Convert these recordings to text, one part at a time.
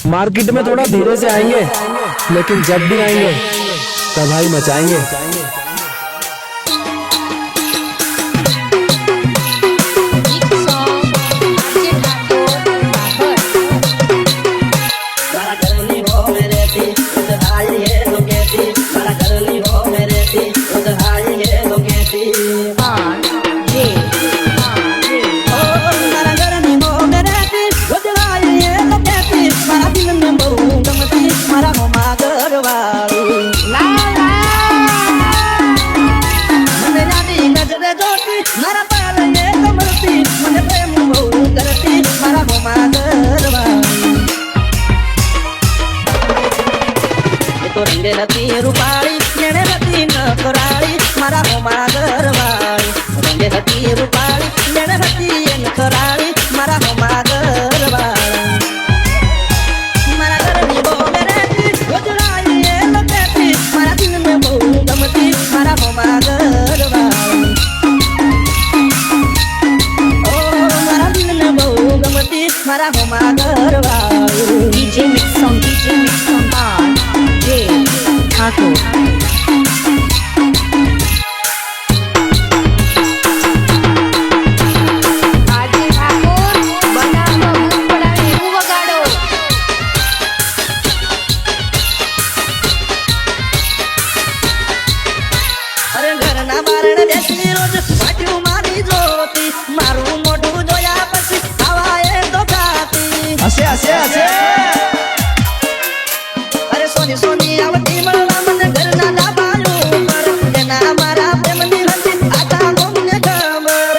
Market में थोड़ा धीरे से आएंगे, लेकिन जब भी आएंगे तबाही मचाएंगे। रंगे रूपाली नेने रती नखराली मारा होमा गरवाली रंगे रती रूपाली नेने रती नखराली मारा होमा गरवाली मारा गरनी बो मेरे ती गुजराई ये लपेटी मारा दिल में बो गमती मारा होमा गरवाली ओ मारा दिल में बो गमती मारा होमा गरवाली DJ Mix on ठाकुर। अरे सोनी सोनी आवती मला मन घरना दाबालू पर देना मारा प्रेम निरंती आता गोमने खबर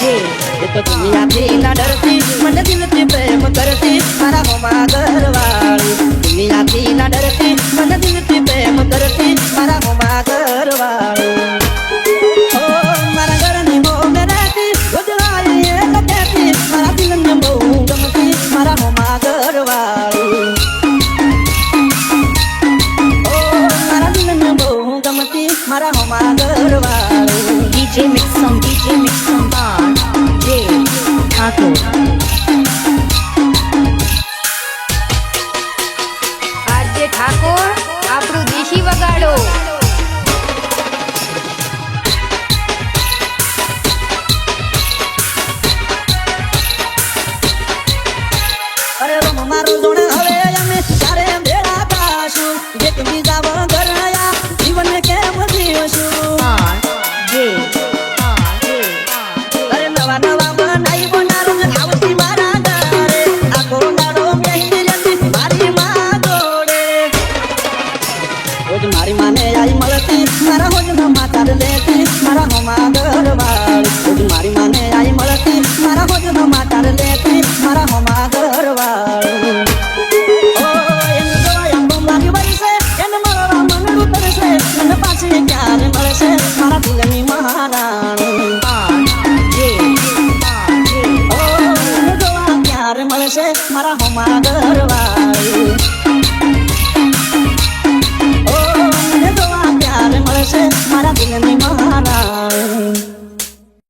ये तो दुनिया थी ना डरती मन दिल से प्रेम करती मारा होमा घरवाली दुनिया थी ना डरती मन दिल से प्रेम करती मारा होमा घरवाली ओ मारा घर नी बो मेरा थी गुजराई ये लपेटी मारा दिल में बो गमती मारा होमा घरवाली मारा होमा घरवाली DJ Mix on Thakur. RJ Thakur આપણું દેશી વગાડો। અરે રોમ મારો જોડે હવે અમે સારે ભેળા પાશું એક બીજા વગર આયા જીવન કેમ જીવશું અરે નવા નવા બનાઈ બનારું આવતી મારા ઘરે આખો દાડો બેહી રહેતી મારી માં જોડે રોજ મારી માને આઈ મળતી મારા હોજ માતા લેતી મારા હોમા ઘરવાળી રોજ મારી માને આઈ મળતી મારા હોજ માતા લેતી મારા હોમા ઘરવાળી ઓ એની જોયા બમ લાગી વરસે એને મારા મનડું તરસે મને પાછી ક્યારે મળશે મારા દિલની મહારાણી ઓ એને જોવા ક્યારે મળશે મારા હોમા ઘરવાળી ઓ એને જોવા ક્યારે મળશે મારા દિલની મહારાણી।